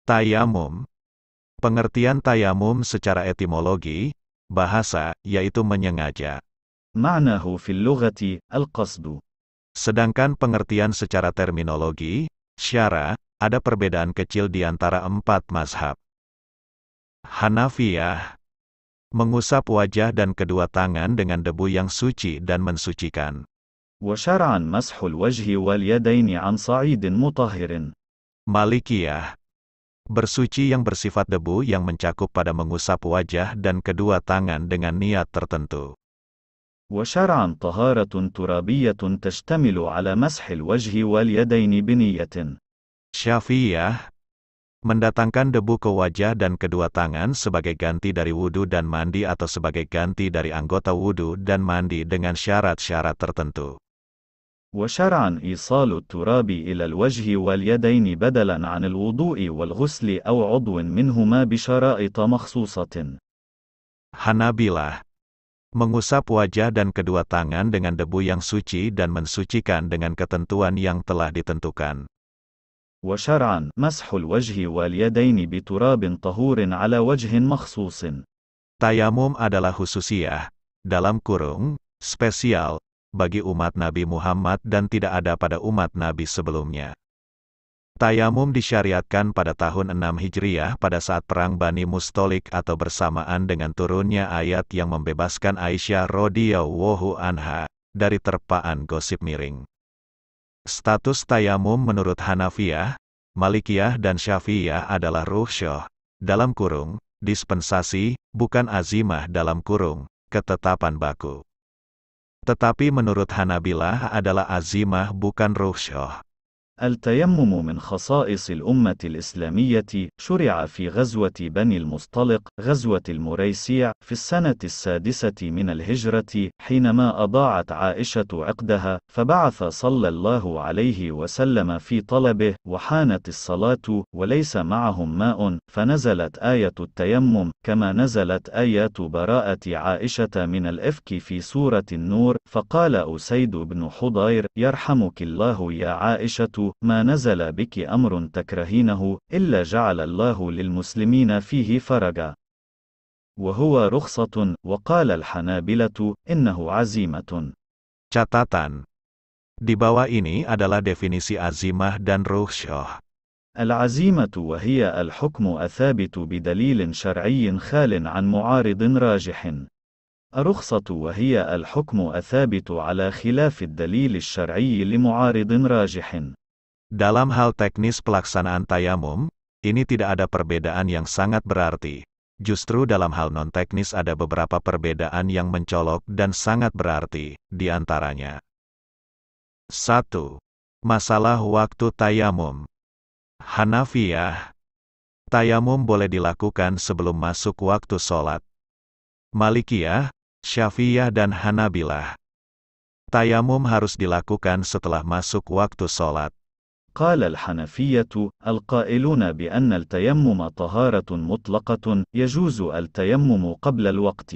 Tayamum. Pengertian tayamum secara etimologi, bahasa, yaitu menyengaja. معناه في اللغة القصد. Sedangkan pengertian secara terminologi, syara, ada perbedaan kecil di antara 4 mazhab. Hanafiyah. Mengusap wajah dan kedua tangan dengan debu yang suci dan mensucikan. وشرعا مسح الوجه واليدين عن صعيد مطهر. Malikiyah. Bersuci yang bersifat debu yang mencakup pada mengusap wajah dan kedua tangan dengan niat tertentu. وشرعا طهارة ترابية تشتمل على مسح الوجه واليدين بنية. Syafi'iyah. Mendatangkan debu ke wajah dan kedua tangan sebagai ganti dari wudu dan mandi atau sebagai ganti dari anggota wudu dan mandi dengan syarat-syarat tertentu. وشرعا إيصال التراب إلى الوجه واليدين بدلا عن الوضوء والغسل أو عضو منهما بشرائط مخصوصة. Hanabilah. Mengusap wajah dan kedua tangan dengan debu yang suci dan mensucikan dengan ketentuan yang telah ditentukan. وشرعا مسح الوجه واليدين بتراب طهور على وجه مخصوص. Tayamum adalah khususiyah, dalam kurung, spesial, bagi umat Nabi Muhammad dan tidak ada pada umat Nabi sebelumnya. Tayamum disyariatkan pada tahun 6 Hijriah pada saat perang Bani Mustalik atau bersamaan dengan turunnya ayat yang membebaskan Aisyah radhiyallahu anha dari terpaan gosip miring. Status tayamum menurut Hanafiyah, Malikiyah dan Syafi'iyah adalah rukhsah, dalam kurung, dispensasi, bukan azimah dalam kurung, ketetapan baku. Tetapi menurut Hanabilah adalah azimah bukan rukhsah. التيمم من خصائص الأمة الإسلامية، شرع في غزوة بني المصطلق، غزوة المريسيع، في السنة السادسة من الهجرة، حينما أضاعت عائشة عقدها، فبعث صلى الله عليه وسلم في طلبه، وحانت الصلاة، وليس معهم ماء، فنزلت آية التيمم، كما نزلت آيات براءة عائشة من الإفك في سورة النور، فقال أسيد بن حضير: يرحمك الله يا عائشة، ما نزل بك أمر تكرهينه، إلا جعل الله للمسلمين فيه فرجا. وهو رخصة. وقال الحنابلة: إنه عزيمة. Catatan. Di bawah ini adalah definisi azimah dan rukhsah. العزيمة وهي الحكم الثابت بدليل شرعي خال عن معارض راجح. الرخصة وهي الحكم الثابت على خلاف الدليل الشرعي لمعارض راجح. Dalam hal teknis pelaksanaan tayamum, ini tidak ada perbedaan yang sangat berarti. Justru dalam hal non-teknis ada beberapa perbedaan yang mencolok dan sangat berarti, di antaranya. 1. Masalah waktu tayamum. Hanafiyah. Tayamum boleh dilakukan sebelum masuk waktu sholat. Malikiyah, Syafi'iyah dan Hanabilah. Tayamum harus dilakukan setelah masuk waktu sholat. قال الحنفية: القائلون بأن التيمم طهارة مطلقة، يجوز التيمم قبل الوقت.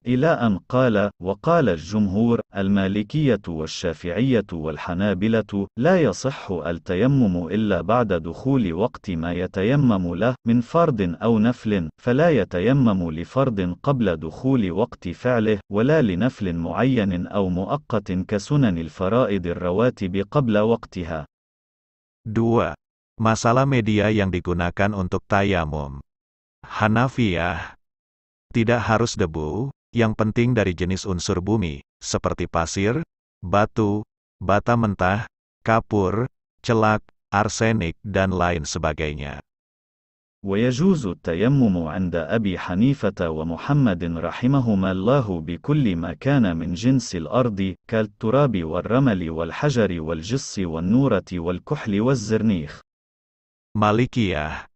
إلى أن قال: وقال الجمهور، المالكية والشافعية والحنابلة، لا يصح التيمم إلا بعد دخول وقت ما يتيمم له، من فرض أو نفل، فلا يتيمم لفرض قبل دخول وقت فعله، ولا لنفل معين أو مؤقت كسنن الفرائض الرواتب قبل وقتها. 2. Masalah media yang digunakan untuk tayamum. Hanafiyah. Tidak harus debu, yang penting dari jenis unsur bumi, seperti pasir, batu, bata mentah, kapur, celak, arsenik dan lain sebagainya. ويجوز التيمم عند أبي حنيفة ومحمد رحمهما الله بكل ما كان من جنس الأرض، كالتراب والرمل والحجر والجص والنورة والكحل والزرنيخ. Malikiyah.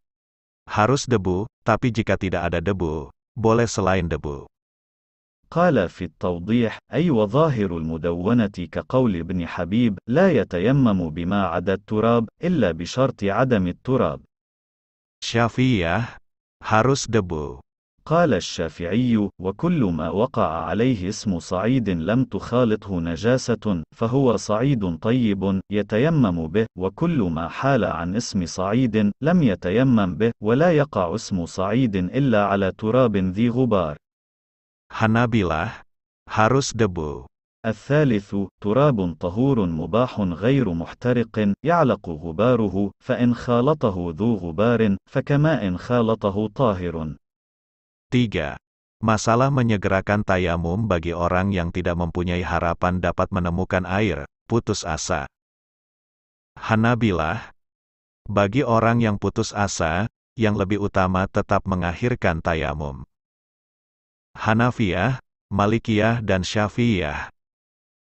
Harus debu, tapi jika tidak ada debu, boleh selain debu. قال في التوضيح: أي وظاهر المدونة كقول ابن حبيب: لا يتيمم بما عدا التراب، إلا بشرط عدم التراب. Syafi'iyah. Harus debu. قال الشافعي: وكل ما وقع عليه اسم صعيد لم تخالطه نجاسة فهو صعيد طيب يتيمم به، وكل ما حال عن اسم صعيد لم يتيمم به، ولا يقع اسم صعيد إلا على تراب ذي غبار. Hanabilah, harus debu. الثالث: تراب طهور مباح غير محترق يعلق غباره، فإن خالطه ذو غبار فكماء خالطه طاهر. 3. Masalah menyegerakan tayamum bagi orang yang tidak mempunyai harapan dapat menemukan air, putus asa. Hanabilah, bagi orang yang putus asa, yang lebih utama tetap mengakhirkan tayamum. Hanafiyah, Malikiyah dan Syafi'iyah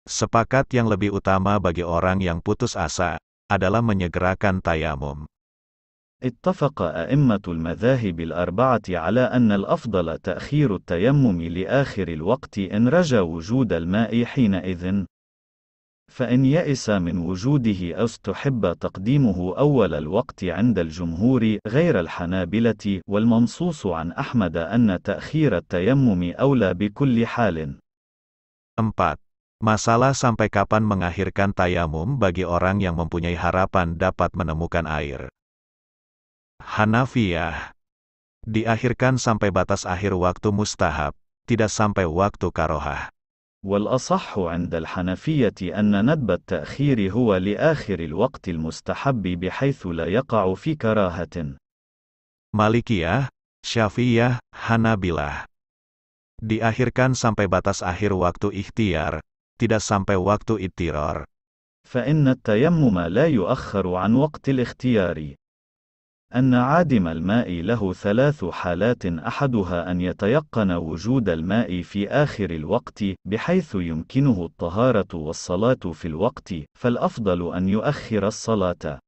sepakat yang lebih utama bagi orang yang putus asa adalah menyegerakan tayamum. اتفق أئمة المذاهب الأربعة على أن الأفضل تأخير التيمم لآخر الوقت إن رجى وجود الماء حينئذ، فإن يئس من وجوده أو استحب تقديمه أول الوقت عند الجمهور غير الحنابلة، والمنصوص عن أحمد أن تأخير التيمم أولى بكل حال. 4. Masalah sampai kapan mengakhirkan tayamum bagi orang yang mempunyai harapan dapat menemukan air. Hanafiyah, diakhirkan sampai batas akhir waktu mustahab, tidak sampai waktu karohah. والأصح عند الحنفية أن ندب التأخير هو لآخر الوقت المستحب بحيث لا يقع في كراهة. Malikiyah, Syafi'iyah, Hanabilah, diakhirkan sampai batas akhir waktu ikhtiar, tidak sampai waktu ittiror. فإن التيمم لا يؤخر عن وقت الاختيار. أن عادم الماء له ثلاث حالات، أحدها أن يتيقن وجود الماء في آخر الوقت بحيث يمكنه الطهارة والصلاة في الوقت، فالأفضل أن يؤخر الصلاة.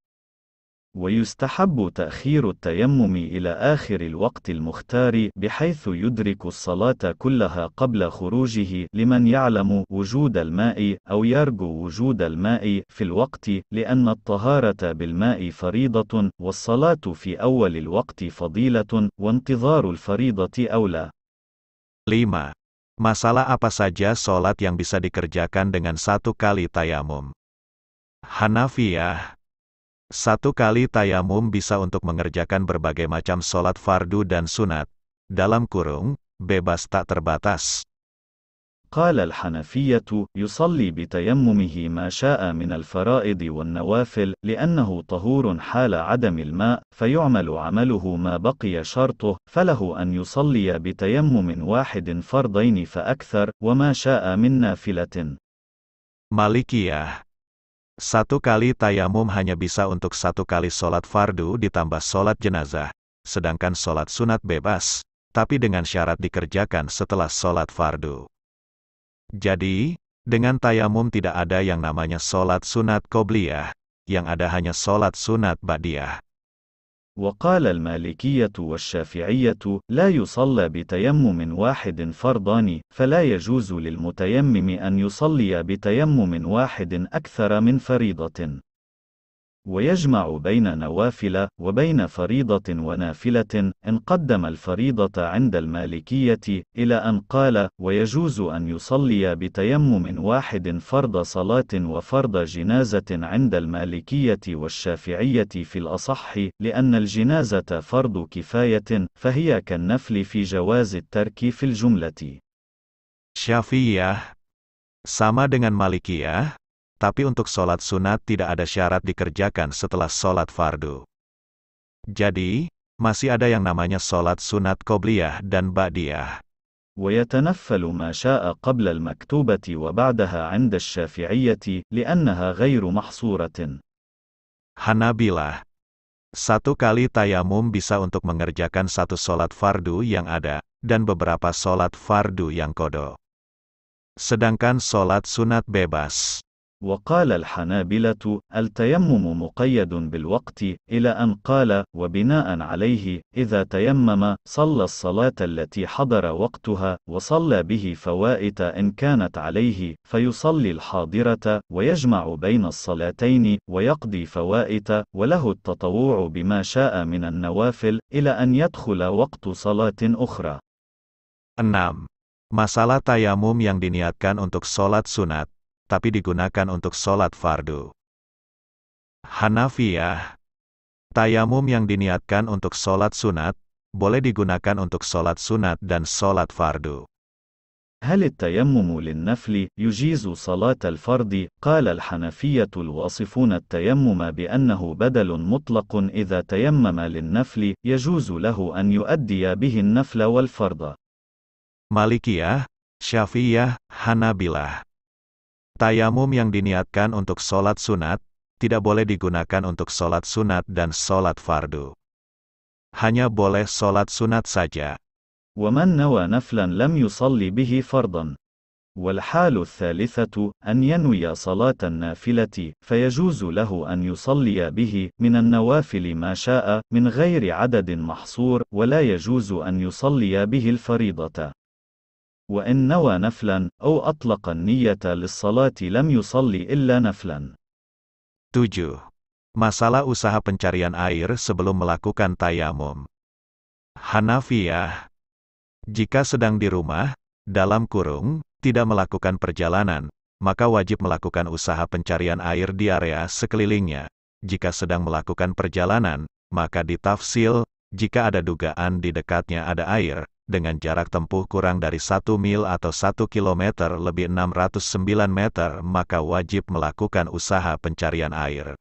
ويستحب تأخير التيمم إلى آخر الوقت المختار بحيث يدرك الصلاة كلها قبل خروجه لمن يعلم وجود الماء أو يرجو وجود الماء في الوقت، لأن الطهارة بالماء فريضة والصلاة في أول الوقت فضيلة وانتظار الفريضة أولى. 5. Masalah apa saja sholat yang bisa dikerjakan dengan satu kali tayamum. Hanafiyah, satu kali tayamum bisa untuk mengerjakan berbagai macam sholat fardu dan sunat, dalam kurung, bebas tak terbatas. قال الحنفية: يصلي بتيممه ما شاء من الفرائض والنوافل، لأنه طهور حال عدم الماء، فيعمل عمله ما بقي شرطه، فله أن يصلي بتيمم واحد فرضين فأكثر، وما شاء من نافلة. Malikiyah, satu kali tayamum hanya bisa untuk satu kali sholat fardu ditambah sholat jenazah, sedangkan sholat sunat bebas, tapi dengan syarat dikerjakan setelah sholat fardu. Jadi, dengan tayamum tidak ada yang namanya sholat sunat qobliyah, yang ada hanya sholat sunat ba'diyah. وقال المالكية والشافعية: لا يصلى بتيمم واحد فرضان، فلا يجوز للمتيمم أن يصلي بتيمم واحد أكثر من فريضة. ويجمع بين نوافل وبين فريضة ونافلة، إن قدم الفريضة عند المالكية، إلى أن قال: ويجوز أن يصلي بتيمم واحد فرض صلاة وفرض جنازة عند المالكية والشافعية في الأصح، لأن الجنازة فرض كفاية، فهي كالنفل في جواز الترك في الجملة. Syafi'iyah, sama dengan Malikiyah, tapi untuk sholat sunat tidak ada syarat dikerjakan setelah sholat fardu. Jadi, masih ada yang namanya sholat sunat qobliyah dan ba'diyah. ويتنفل ما شاء قبل المكتوبة وبعدها عند الشافعية، لأنها غير محصورة. Hanabilah, satu kali tayamum bisa untuk mengerjakan satu sholat fardu yang ada, dan beberapa sholat fardu yang qada. Sedangkan sholat sunat bebas. وقال الحنابلة: التيمم مقيد بالوقت، إلى أن قال: وبناء عليه إذا تيمم صلى الصلاة التي حضر وقتها، وصلى به فوائت إن كانت عليه، فيصلي الحاضرة، ويجمع بين الصلاتين، ويقضي فوائت، وله التطوع بما شاء من النوافل، إلى أن يدخل وقت صلاة أخرى. 6. Masalah tayamum yang diniatkan untuk sholat sunat, tapi digunakan untuk sholat fardu. Hanafiyah. Tayamum yang diniatkan untuk sholat sunat, boleh digunakan untuk sholat sunat dan sholat fardu. هل التيمم للنفل يجيز صلاة الفرض؟ قال الحنفية الواصفون التيمم بأنه بدل مطلق إذا تيمم للنفل يجوز له أن يؤدي به النفل والفرض. Malikiyah, Syafi'iyah, Hanabilah. Tayamum yang diniatkan untuk sholat sunat, tidak boleh digunakan untuk sholat sunat dan sholat fardu. Hanya boleh sholat sunat saja. ومن نوى نفلا لم يصلي به فرضا. والحال الثالثة أن ينوي صلاة النافلة فيجوز له أن يصلي به من النوافل ما شاء من غير عدد محصور ولا يجوز أن يصلي به الفريضة. وإن نوى نفلا أو أطلق النية للصلاة لم يصلي إلا نفلا. 7. Masalah usaha pencarian air sebelum melakukan tayamum. Hanafiyah. Jika sedang di rumah, dalam kurung, tidak melakukan perjalanan, maka wajib melakukan usaha pencarian air di area sekelilingnya. Jika sedang melakukan perjalanan, maka ditafsil, jika ada dugaan di dekatnya ada air, dengan jarak tempuh kurang dari 1 mil atau 1 kilometer lebih 609 meter, maka wajib melakukan usaha pencarian air.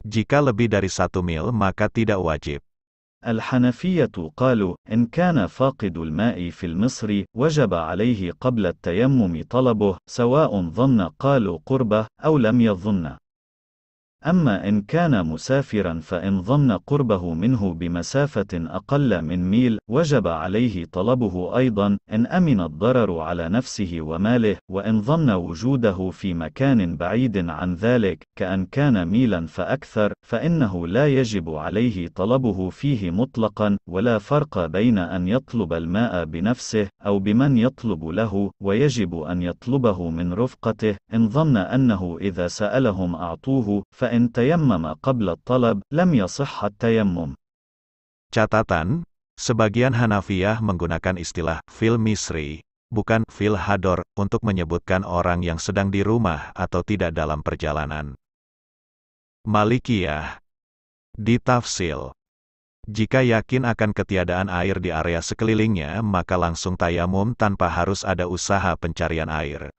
Jika lebih dari 1 mil maka tidak wajib. الحنفية قالوا إن كان فاقد الماء في المصر وجب عليه قبل التيمم طلبه سواء ظن قالوا قربه أو لم يظن. أما إن كان مسافرا فإن ظن قربه منه بمسافة أقل من ميل وجب عليه طلبه أيضا إن أمن الضرر على نفسه وماله وإن ظن وجوده في مكان بعيد عن ذلك كأن كان ميلا فأكثر فإنه لا يجب عليه طلبه فيه مطلقا ولا فرق بين أن يطلب الماء بنفسه أو بمن يطلب له ويجب أن يطلبه من رفقته إن ظن أنه إذا سألهم أعطوه فإن تيمم قبل الطلب لم يصح التيمم. Catatan, sebagian Hanafiyah menggunakan istilah fil misri, bukan fil hador, untuk menyebutkan orang yang sedang di rumah atau tidak dalam perjalanan. Malikiyah. Ditafsil. Jika yakin akan ketiadaan air di area sekelilingnya maka langsung tayamum tanpa harus ada usaha pencarian air.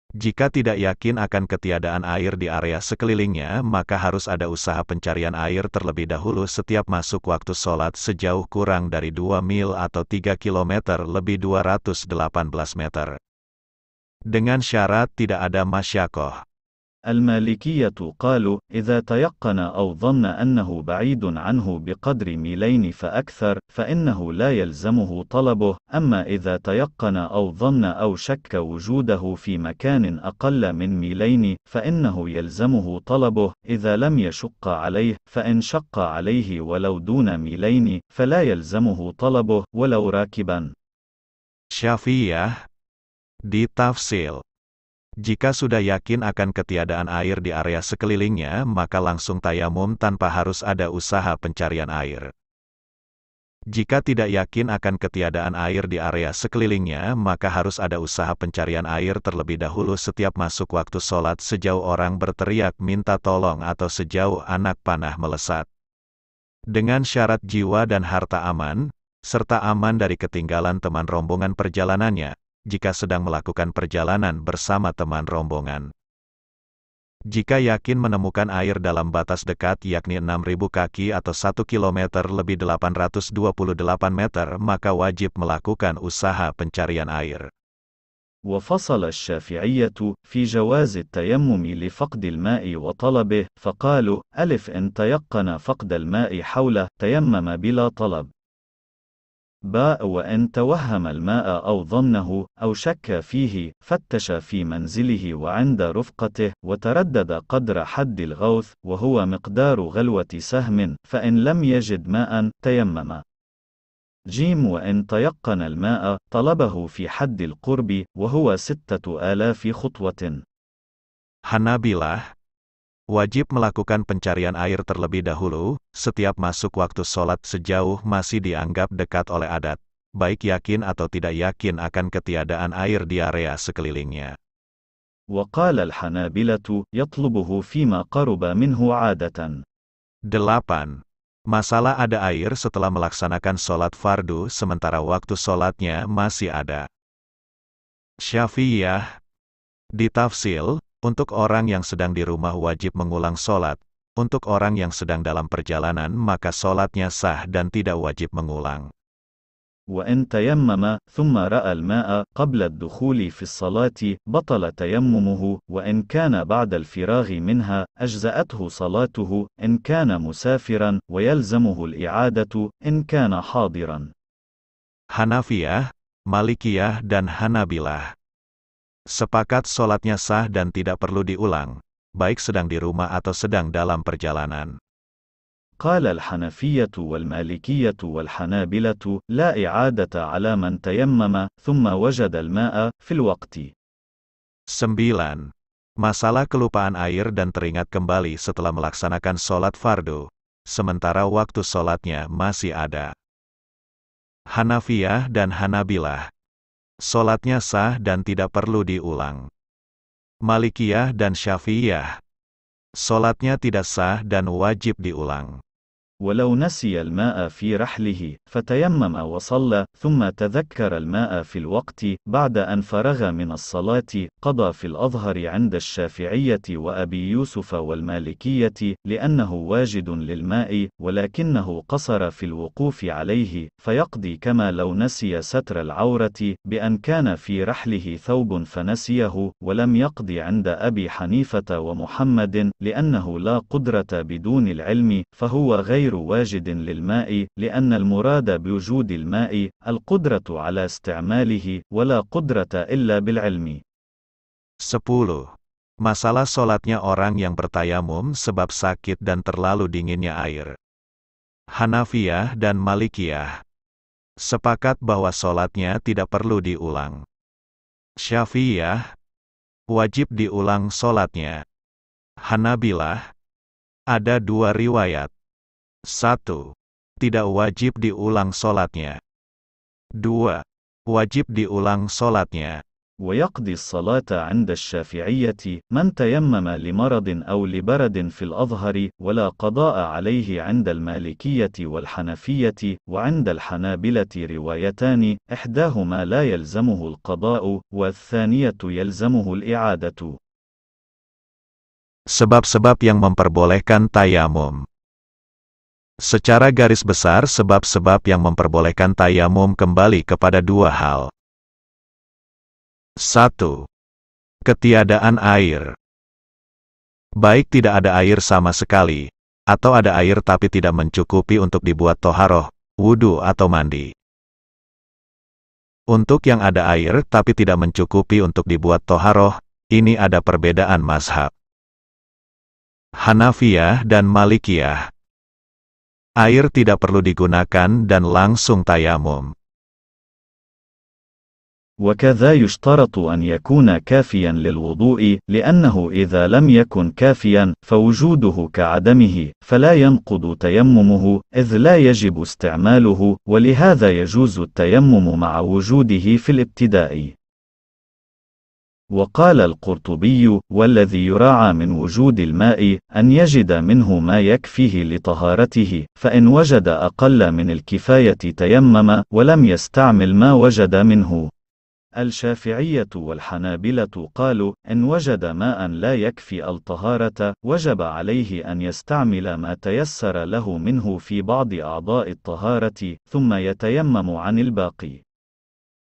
Jika tidak yakin akan ketiadaan air di area sekelilingnya, maka harus ada usaha pencarian air terlebih dahulu setiap masuk waktu sholat sejauh kurang dari 2 mil atau 3 km lebih 218 meter. Dengan syarat tidak ada masyakoh. المالكية قالوا إذا تيقن أو ظن أنه بعيد عنه بقدر ميلين فأكثر فإنه لا يلزمه طلبه أما إذا تيقن أو ظن أو شك وجوده في مكان أقل من ميلين فإنه يلزمه طلبه إذا لم يشق عليه فإن شق عليه ولو دون ميلين فلا يلزمه طلبه ولو راكبا. Syafi'iyah. Ditafsil. Jika sudah yakin akan ketiadaan air di area sekelilingnya maka langsung tayamum tanpa harus ada usaha pencarian air. Jika tidak yakin akan ketiadaan air di area sekelilingnya maka harus ada usaha pencarian air terlebih dahulu setiap masuk waktu sholat sejauh orang berteriak minta tolong atau sejauh anak panah melesat. Dengan syarat jiwa dan harta aman, serta aman dari ketinggalan teman rombongan perjalanannya, jika sedang melakukan perjalanan bersama teman rombongan. Jika yakin menemukan air dalam batas dekat yakni 6.000 kaki atau 1 km lebih 828 meter maka wajib melakukan usaha pencarian air. وفصل الشافعية في جواز التيمم لفقد الماء وطلبه فقالوا ألف إن تيقن فقد الماء حوله تيمم بلا طلب. باء وإن توهم الماء أو ظنه أو شك فيه فتش في منزله وعند رفقته وتردد قدر حد الغوث وهو مقدار غلوة سهم فإن لم يجد ماء تيمم. جيم وإن تيقن الماء طلبه في حد القرب وهو 6000 خطوة. Hanabilah. Wajib melakukan pencarian air terlebih dahulu, setiap masuk waktu sholat sejauh masih dianggap dekat oleh adat, baik yakin atau tidak yakin akan ketiadaan air di area sekelilingnya. وقال الحنابلة يطلبه فيما قرب منه عادة. 8. Masalah ada air setelah melaksanakan sholat fardu sementara waktu sholatnya masih ada. Syafi'iyah. Ditafsil, untuk orang yang sedang di rumah wajib mengulang sholat, untuk orang yang sedang dalam perjalanan maka sholatnya sah dan tidak wajib mengulang. وإن تيمم ثم رأى الماء قبل الدخول في الصلاة بطل تيممه وإن كان بعد الفراغ منها أجزأته صلاته إن كان مسافرا ويلزمه الإعادة إن كان حاضرا. Hanafiyah, Malikiyah dan Hanabilah sepakat sholatnya sah dan tidak perlu diulang, baik sedang di rumah atau sedang dalam perjalanan. قال الحنفية والمالكية والحنابلة لا إعادة على من تيمم ثم وجد الماء في الوقت. 9. Masalah kelupaan air dan teringat kembali setelah melaksanakan sholat fardu, sementara waktu sholatnya masih ada. Hanafiyah dan Hanabilah sholatnya sah dan tidak perlu diulang. Malikiyah dan Syafi'iyah sholatnya tidak sah dan wajib diulang. ولو نسي الماء في رحله فتيمم وصلى ثم تذكر الماء في الوقت بعد أن فرغ من الصلاة قضى في الأظهر عند الشافعية وأبي يوسف والمالكية لأنه واجد للماء ولكنه قصر في الوقوف عليه فيقضي كما لو نسي ستر العورة بأن كان في رحله ثوب فنسيه ولم يقضي عند أبي حنيفة ومحمد لأنه لا قدرة بدون العلم فهو غير واجد للماء لأن المراد بوجود الماء القدرة على استعماله ولا قدرة إلا بالعلم. 10. Masalah sholatnya orang yang bertayamum sebab sakit dan terlalu dinginnya air. Hanafiyah dan Malikiyah sepakat bahwa sholatnya tidak perlu diulang. Syafi'iyah wajib diulang sholatnya. Hanabilah ada dua riwayat. 1. Tidak wajib diulang sholatnya. 2. Wajib diulang sholatnya. ويقضي الصلاة عند الشافعية من تيمم لمرض أو لبرد في الأظهر ولا قضاء عليه عند المالكية والحنفية وعند الحنابلة روايتان إحداهما لا يلزمه القضاء والثانية يلزمه الإعادة. Sebab-sebab yang memperbolehkan tayamum. Secara garis besar sebab-sebab yang memperbolehkan tayamum kembali kepada dua hal. 1. Ketiadaan air. Baik tidak ada air sama sekali, atau ada air tapi tidak mencukupi untuk dibuat toharoh, wudu atau mandi. Untuk yang ada air tapi tidak mencukupi untuk dibuat toharoh, ini ada perbedaan mazhab. Hanafiyah dan Malikiyah. Air tidak perlu digunakan dan langsung tayamum. وكذا يشترط أن يكون كافيا للوضوء لأنه إذا لم يكن كافيا فوجوده كعدمه فلا ينقض تيممه إذ لا يجب استعماله ولهذا يجوز التيمم مع وجوده في الابتداء. وقال القرطبي والذي يراعى من وجود الماء أن يجد منه ما يكفيه لطهارته فإن وجد أقل من الكفاية تيمم ولم يستعمل ما وجد منه. الشافعية والحنابلة قالوا إن وجد ماء لا يكفي الطهارة وجب عليه أن يستعمل ما تيسر له منه في بعض أعضاء الطهارة ثم يتيمم عن الباقي.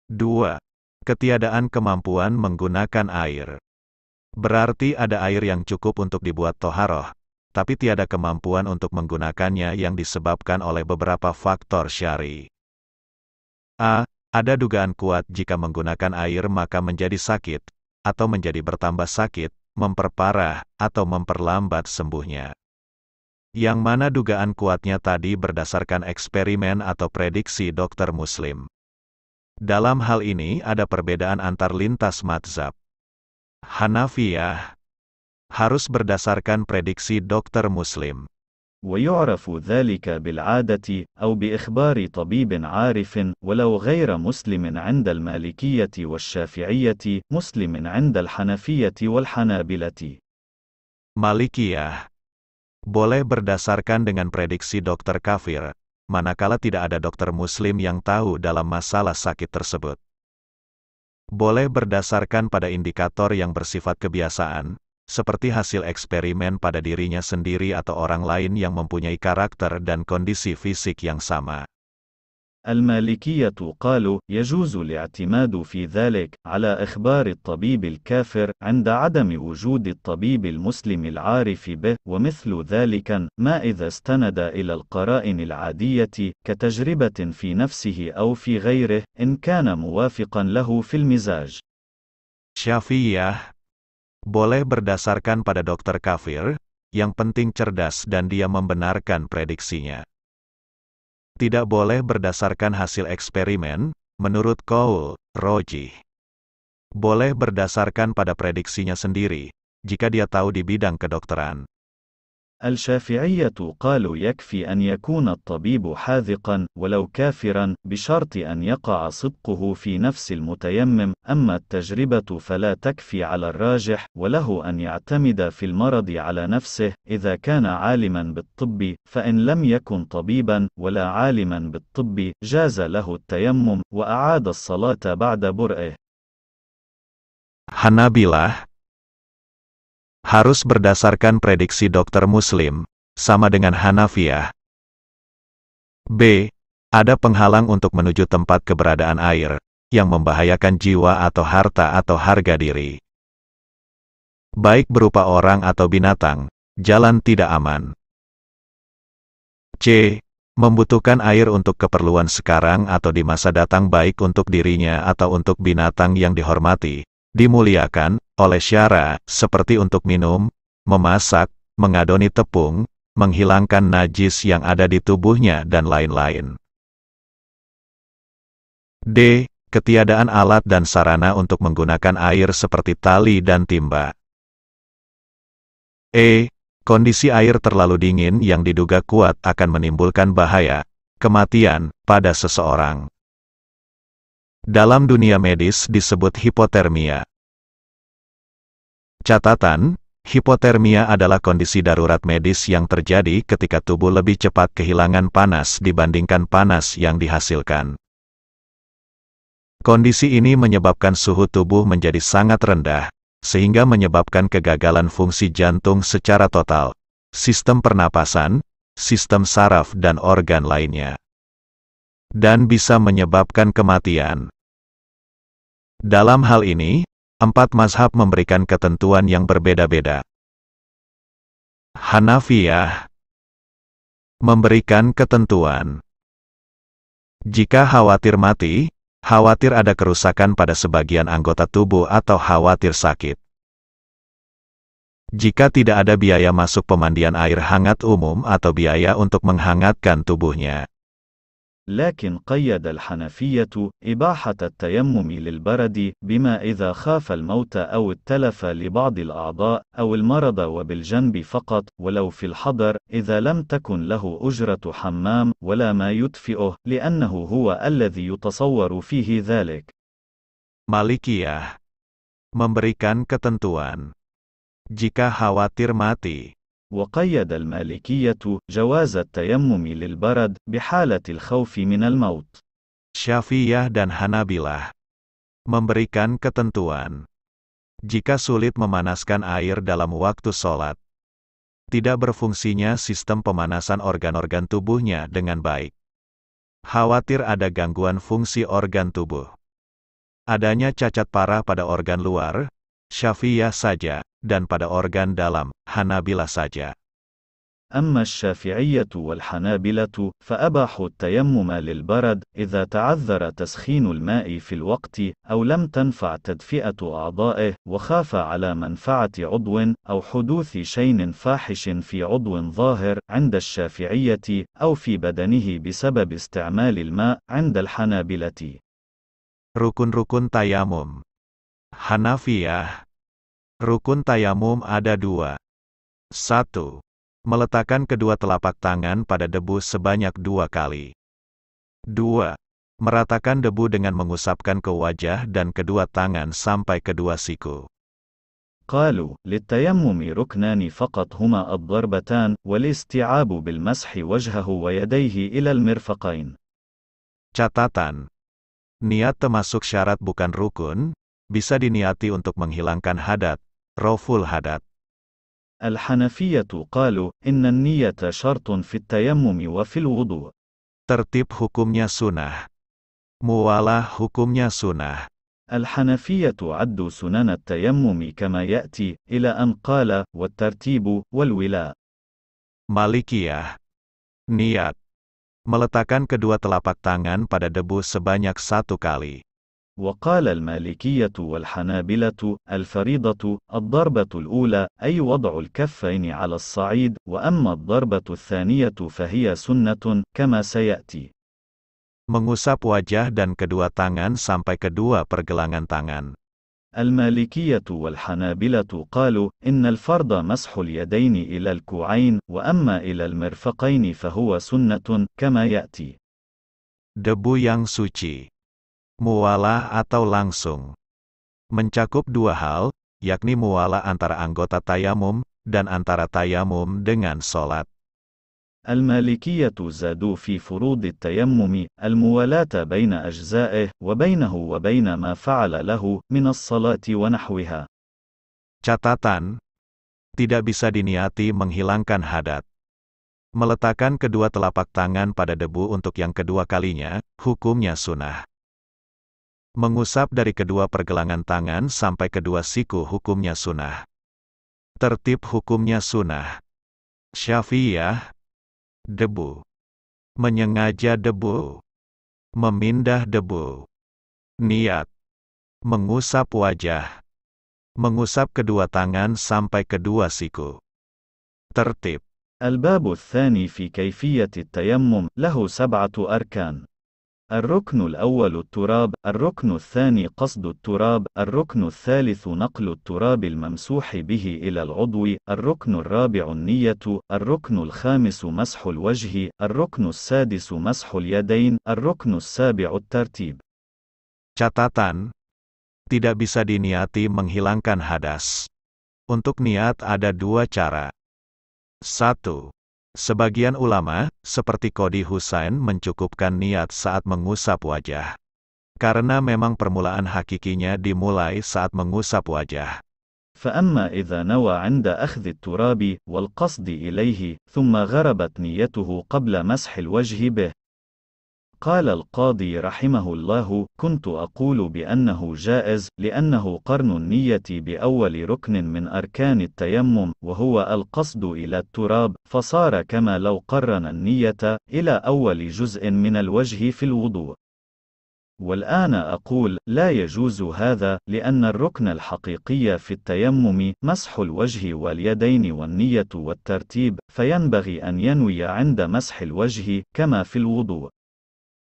2. Ketiadaan kemampuan menggunakan air. Berarti ada air yang cukup untuk dibuat toharoh, tapi tiada kemampuan untuk menggunakannya yang disebabkan oleh beberapa faktor syar'i. A. Ada dugaan kuat jika menggunakan air maka menjadi sakit, atau menjadi bertambah sakit, memperparah, atau memperlambat sembuhnya. Yang mana dugaan kuatnya tadi berdasarkan eksperimen atau prediksi dokter Muslim. Dalam hal ini ada perbedaan antar lintas mazhab. Hanafiyah harus berdasarkan prediksi dokter Muslim. ويعرف ذلك بالعادة أو بإخبار طبيب عارف ولو غير مسلم عند المالكية والشافعية، مسلم عند الحنفية والحنابلة. Malikiyah boleh berdasarkan dengan prediksi dokter kafir, manakala tidak ada dokter muslim yang tahu dalam masalah sakit tersebut. Boleh berdasarkan pada indikator yang bersifat kebiasaan, seperti hasil eksperimen pada dirinya sendiri atau orang lain yang mempunyai karakter dan kondisi fisik yang sama. المالكية قالوا يجوز الاعتماد في ذلك على إخبار الطبيب الكافر عند عدم وجود الطبيب المسلم العارف به، ومثل ذلك ما إذا استند إلى القرائن العادية كتجربة في نفسه أو في غيره إن كان موافقا له في المزاج. Syafi'iyah boleh berdasarkan pada dokter kafir, yang penting cerdas dan dia membenarkan prediksinya. Tidak boleh berdasarkan hasil eksperimen, menurut qaul rojih. Boleh berdasarkan pada prediksinya sendiri, jika dia tahu di bidang kedokteran. الشافعية قالوا يكفي أن يكون الطبيب حاذقا ولو كافرا بشرط أن يقع صدقه في نفس المتيمم، أما التجربة فلا تكفي على الراجح، وله أن يعتمد في المرض على نفسه إذا كان عالما بالطب، فإن لم يكن طبيبا ولا عالما بالطب جاز له التيمم وأعاد الصلاة بعد برئه. Hanabilah harus berdasarkan prediksi dokter muslim, sama dengan Hanafiyah. B. Ada penghalang untuk menuju tempat keberadaan air, yang membahayakan jiwa atau harta atau harga diri. Baik berupa orang atau binatang, jalan tidak aman. C. Membutuhkan air untuk keperluan sekarang atau di masa datang baik untuk dirinya atau untuk binatang yang dihormati, dimuliakan, oleh syara, seperti untuk minum, memasak, mengadoni tepung, menghilangkan najis yang ada di tubuhnya dan lain-lain. D. Ketiadaan alat dan sarana untuk menggunakan air seperti tali dan timba. E. Kondisi air terlalu dingin yang diduga kuat akan menimbulkan bahaya, kematian, pada seseorang. Dalam dunia medis disebut hipotermia. Catatan, hipotermia adalah kondisi darurat medis yang terjadi ketika tubuh lebih cepat kehilangan panas dibandingkan panas yang dihasilkan. Kondisi ini menyebabkan suhu tubuh menjadi sangat rendah, sehingga menyebabkan kegagalan fungsi jantung secara total, sistem pernapasan, sistem saraf dan organ lainnya. Dan bisa menyebabkan kematian. Dalam hal ini, 4 mazhab memberikan ketentuan yang berbeda-beda. Hanafiyah memberikan ketentuan. Jika khawatir mati, khawatir ada kerusakan pada sebagian anggota tubuh atau khawatir sakit. Jika tidak ada biaya masuk pemandian air hangat umum atau biaya untuk menghangatkan tubuhnya. لكن قيد الحنفية إباحة التيمم للبرد بما إذا خاف الموت أو التلف لبعض الأعضاء أو المرض وبالجنب فقط، ولو في الحضر إذا لم تكن له أجرة حمام ولا ما يدفئه، لأنه هو الذي يتصور فيه ذلك. Malikiyah memberikan ketentuan. Jika khawatir mati. وقيد المالكية جواز التيمم للبرد بحالة الخوف من الموت. Syafi'iyah dan Hanabilah memberikan ketentuan. Jika sulit memanaskan air dalam waktu sholat, tidak berfungsinya sistem pemanasan organ-organ tubuhnya dengan baik. Khawatir ada gangguan fungsi organ tubuh. Adanya cacat parah pada organ luar, Syafi'iyah saja, dan pada organ dalam, Hanabilah saja. أما الشافعية والحنابلة فأباحوا التيمم للبرد إذا تعذر تسخين الماء في الوقت أو لم تنفع تدفئة أعضائه وخاف على منفعة عضو أو حدوث شيء فاحش في عضو ظاهر عند الشافعية أو في بدنه بسبب استعمال الماء عند الحنابلة. Rukun-rukun tayamum. Hanafiyah. Rukun tayamum ada 2. 1. Meletakkan kedua telapak tangan pada debu sebanyak 2 kali. 2. Meratakan debu dengan mengusapkan ke wajah dan kedua tangan sampai kedua siku. قالوا: للتيمم ركنان فقط هما الضربتان والاستيعاب بالمسح وجهه ويديه إلى المرفقين. Catatan. Niat termasuk syarat bukan rukun, bisa diniati untuk menghilangkan hadat, raful hadat. الحنفية قالوا: إن النية شرط في التيمم وفي الوضوء. Tertib hukumnya sunnah. Muwalah hukumnya sunnah. الحنفية عدوا سنن التيمم كما يأتي، إلى أن قال: والترتيب والولاء. Malikiyah. Niat. Meletakkan kedua telapak tangan pada debu sebanyak 1 kali. وقال المالكية والحنابلة: الفريضة الضربة الأولى، أي وضع الكفين على الصعيد، وأما الضربة الثانية فهي سنة كما سيأتي. Mengusap wajah dan kedua tangan sampai kedua pergelangan tangan. المالكية والحنابلة قالوا: إن الفرض مسح اليدين إلى الكوعين، وأما إلى المرفقين فهو سنة كما يأتي. Debu yang suci. Muwalah atau langsung. Mencakup 2 hal, yakni muwalah antara anggota tayamum, dan antara tayamum dengan sholat. المالكية زادوا في فروض التيمم الموالاة بين أجزائه وبينه وبين ما فعل له من الصلاة ونحوها. Catatan. Tidak bisa diniati menghilangkan hadat. Meletakkan kedua telapak tangan pada debu untuk yang kedua kalinya, hukumnya sunnah. Mengusap dari kedua pergelangan tangan sampai kedua siku hukumnya sunnah. Tertib hukumnya sunnah. Syafi'iyah. Debu. Menyengaja debu. Memindah debu. Niat. Mengusap wajah. Mengusap kedua tangan sampai kedua siku. Tertib. الباب الثاني في كيفية التيمم له 7 أركان. الركن الأول التراب، الركن الثاني قصد التراب، الركن الثالث نقل التراب الممسوح به إلى العضو، الركن الرابع النية، الركن الخامس مسح الوجه، الركن السادس مسح اليدين، الركن السابع الترتيب. Catatan. Tidak bisa diniati menghilangkan hadas. Untuk niat ada 2 cara. 1. Sebagian ulama, seperti Qodhi Husain mencukupkan niat saat mengusap wajah. Karena memang permulaan hakikinya dimulai saat mengusap wajah. فأما إذا نوى عند أخذ التراب والقصد إليه، ثم غربت نيته قبل مسح الوجه به. قال القاضي رحمه الله: كنت أقول بأنه جائز، لأنه قرن النية بأول ركن من أركان التيمم، وهو القصد إلى التراب، فصار كما لو قرن النية إلى أول جزء من الوجه في الوضوء. والآن أقول: لا يجوز هذا، لأن الركن الحقيقي في التيمم مسح الوجه واليدين والنية والترتيب، فينبغي أن ينوي عند مسح الوجه كما في الوضوء.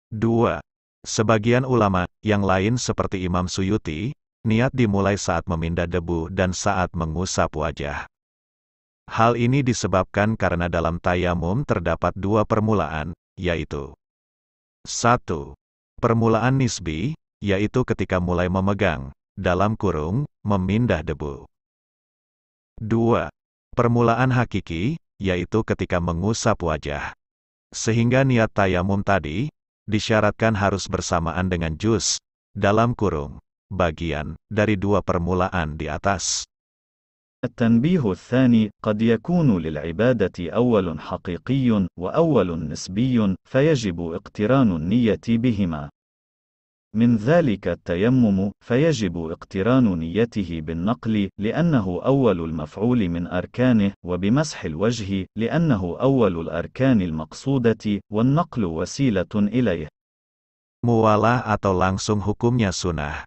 2. Sebagian ulama, yang lain seperti Imam Suyuti, niat dimulai saat memindah debu dan saat mengusap wajah. Hal ini disebabkan karena dalam tayamum terdapat 2 permulaan, yaitu 1. Permulaan nisbi, yaitu ketika mulai memegang, dalam kurung, memindah debu. 2. Permulaan hakiki, yaitu ketika mengusap wajah. Sehingga niat tayamum tadi, disyaratkan harus bersamaan dengan juz, dalam kurung, bagian, dari 2 permulaan di atas. التنبيه الثاني: قد يكون للعبادة أول حقيقي وأول نسبي، فيجب اقتران النية بهما. من ذلك التيمم، فيجب اقتران نيته بالنقل، لأنه أول المفعول من أركانه، وبمسح الوجه، لأنه أول الأركان المقصودة، والنقل وسيلة إليه. Muwalah atau langsung hukumnya sunnah.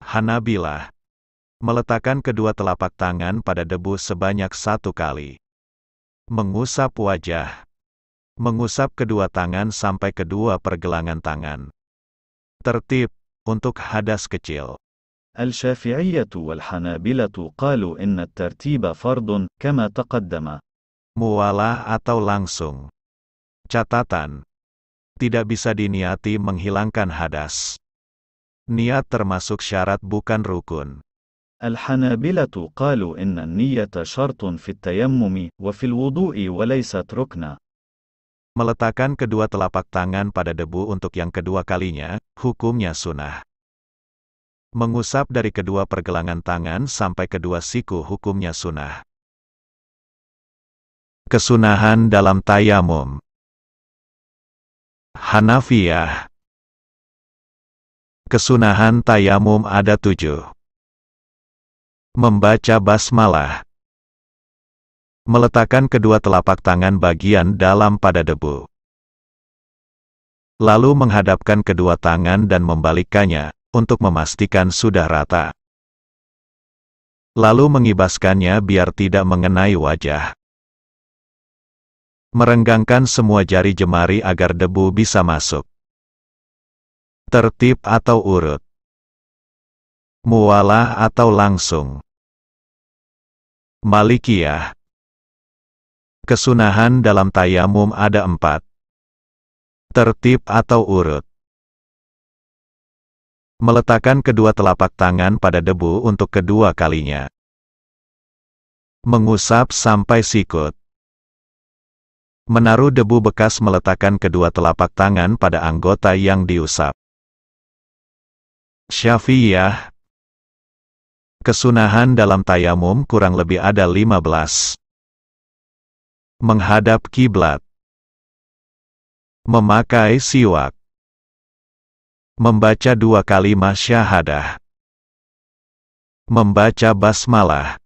Hanabilah. Meletakkan kedua telapak tangan pada debu sebanyak 1 kali. Mengusap wajah. Mengusap kedua tangan sampai kedua pergelangan tangan. Tertib, untuk hadas kecil. الشافعية والحنابلة قالوا إن الترتيب فرض كما تقدم. muwalah atau langsung. Catatan: tidak bisa diniati menghilangkan hadas. Niat termasuk syarat bukan rukun. الحنابلة قالوا إن النية شرط في التيمم وفي الوضوء وليست ركنا. Meletakkan kedua telapak tangan pada debu untuk yang kedua kalinya, hukumnya sunnah. Mengusap dari kedua pergelangan tangan sampai kedua siku hukumnya sunnah. Kesunahan dalam tayamum. Hanafiyah. Kesunahan tayamum ada 7. Membaca basmalah. Meletakkan kedua telapak tangan bagian dalam pada debu. Lalu menghadapkan kedua tangan dan membalikkannya, untuk memastikan sudah rata. Lalu mengibaskannya biar tidak mengenai wajah. Merenggangkan semua jari jemari agar debu bisa masuk. Tertib atau urut. Muwalah atau langsung. Malikiyah. Kesunahan dalam tayamum ada 4. Tertib atau urut. Meletakkan kedua telapak tangan pada debu untuk kedua kalinya. Mengusap sampai sikut. Menaruh debu bekas meletakkan kedua telapak tangan pada anggota yang diusap. Syafi'iyah. Kesunahan dalam tayamum kurang lebih ada 15. Menghadap kiblat. Memakai siwak. Membaca 2 kalimat syahadah. Membaca basmalah.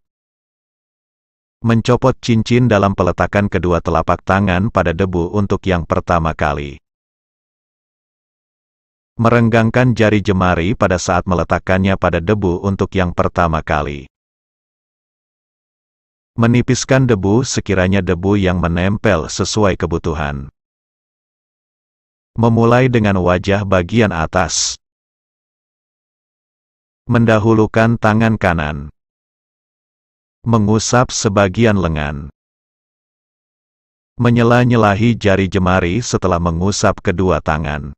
Mencopot cincin dalam peletakan kedua telapak tangan pada debu untuk yang pertama kali. Merenggangkan jari jemari pada saat meletakkannya pada debu untuk yang pertama kali. Menipiskan debu sekiranya debu yang menempel sesuai kebutuhan. Memulai dengan wajah bagian atas. Mendahulukan tangan kanan. Mengusap sebagian lengan. Menyela-nyelahi jari jemari setelah mengusap kedua tangan.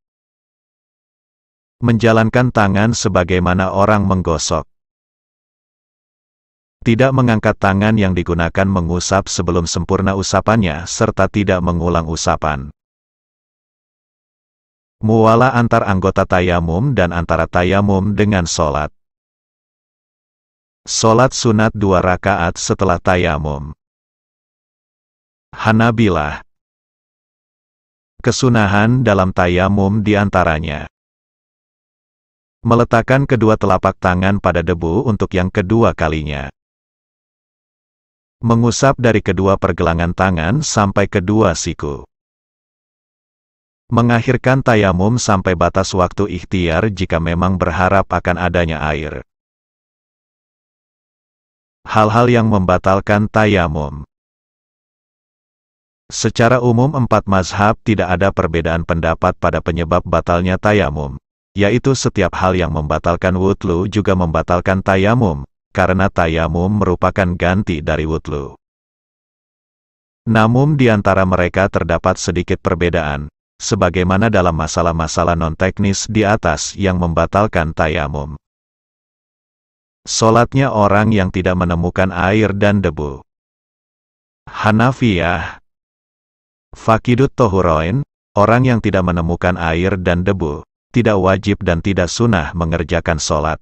Menjalankan tangan sebagaimana orang menggosok. Tidak mengangkat tangan yang digunakan mengusap sebelum sempurna usapannya serta tidak mengulang usapan. Muwalah antar anggota tayamum dan antara tayamum dengan sholat. Sholat sunat 2 rakaat setelah tayamum. Hanabilah. Kesunahan dalam tayamum diantaranya. Meletakkan kedua telapak tangan pada debu untuk yang kedua kalinya. Mengusap dari kedua pergelangan tangan sampai kedua siku. Mengakhirkan tayamum sampai batas waktu ikhtiar jika memang berharap akan adanya air. Hal-hal yang membatalkan tayamum. Secara umum 4 mazhab tidak ada perbedaan pendapat pada penyebab batalnya tayamum, yaitu setiap hal yang membatalkan wudhu juga membatalkan tayamum, karena tayamum merupakan ganti dari wudhu. Namun di antara mereka terdapat sedikit perbedaan, sebagaimana dalam masalah-masalah non-teknis di atas yang membatalkan tayamum. Sholatnya orang yang tidak menemukan air dan debu. Hanafiyah. Fakidut tohuroin, orang yang tidak menemukan air dan debu, tidak wajib dan tidak sunnah mengerjakan sholat.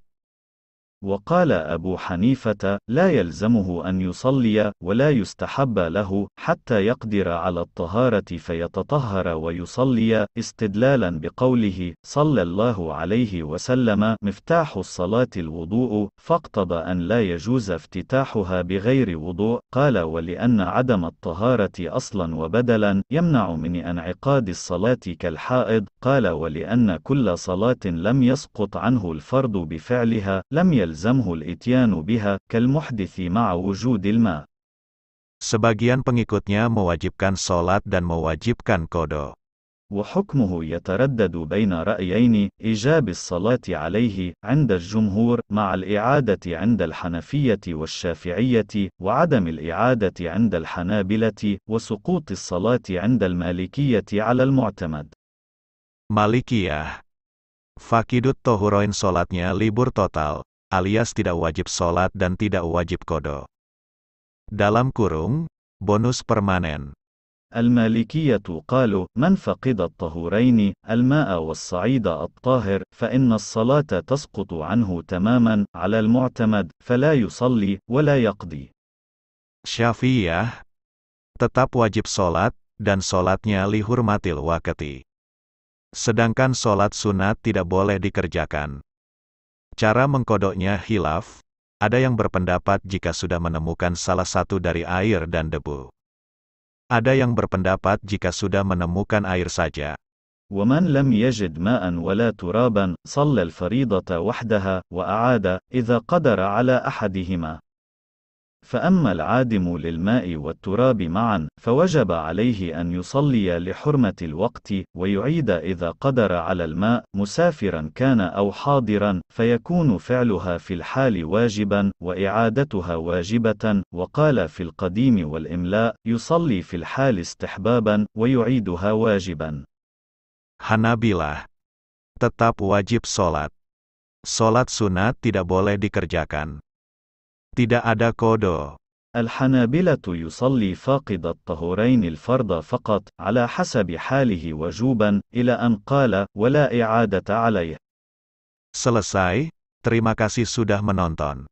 وقال أبو حنيفة لا يلزمه أن يصلي ولا يستحب له حتى يقدر على الطهارة فيتطهر ويصلي استدلالا بقوله صلى الله عليه وسلم مفتاح الصلاة الوضوء فاقتضى أن لا يجوز افتتاحها بغير وضوء قال ولأن عدم الطهارة أصلا وبدلا يمنع من انعقاد الصلاة كالحائض قال ولأن كل صلاة لم يسقط عنه الفرض بفعلها لم يلزمه الإتيان بها كالمحدث مع وجود الماء. Sebagian pengikutnya mewajibkan sholat dan mewajibkan qada. وحكمه يتردد بين رأيين: إيجاب الصلاة عليه عند الجمهور مع الإعادة عند الحنفية والشافعية، وعدم الإعادة عند الحنابلة، وسقوط الصلاة عند المالكية على المعتمد. Malikiyah. Fakidut tohuroin solatnya libur total, alias tidak wajib solat dan tidak wajib kodo. Dalam kurung, bonus permanen. المالكية قالوا: من فقد الطهورين الماء والصعيد الطاهر فإن الصلاة تسقط عنه تماما، على المعتمد فلا يصلي ولا يقضي. Syafi'iyah. Tetap wajib solat, dan solatnya lihurmatil waqti. Sedangkan solat sunat tidak boleh dikerjakan. Cara mengkodoknya khilaf, ada yang berpendapat jika sudah menemukan salah satu dari air dan debu. Ada yang berpendapat jika sudah menemukan air saja. ومن لم يجد ماء ولا ترابا صلى الفريضة وحدها وأعاد إذا قدر على أحدهما. فأما العادم للماء والتراب معا فوجب عليه أن يصلي لحرمة الوقت ويعيد إذا قدر على الماء، مسافرا كان أو حاضرا، فيكون فعلها في الحال واجبا وإعادتها واجبة. وقال في القديم والإملاء: يصلي في الحال استحبابا ويعيدها واجبا. Hanabilah. Tetap wajib solat. Solat sunat tidak boleh dikerjakan. Tidak ada kodo. الحنابلة يصلي فاقد الطهورين الفرض فقط على حسب حاله وجوبا، إلى أن قال: ولا إعادة عليه. Selesai, terima kasih sudah menonton.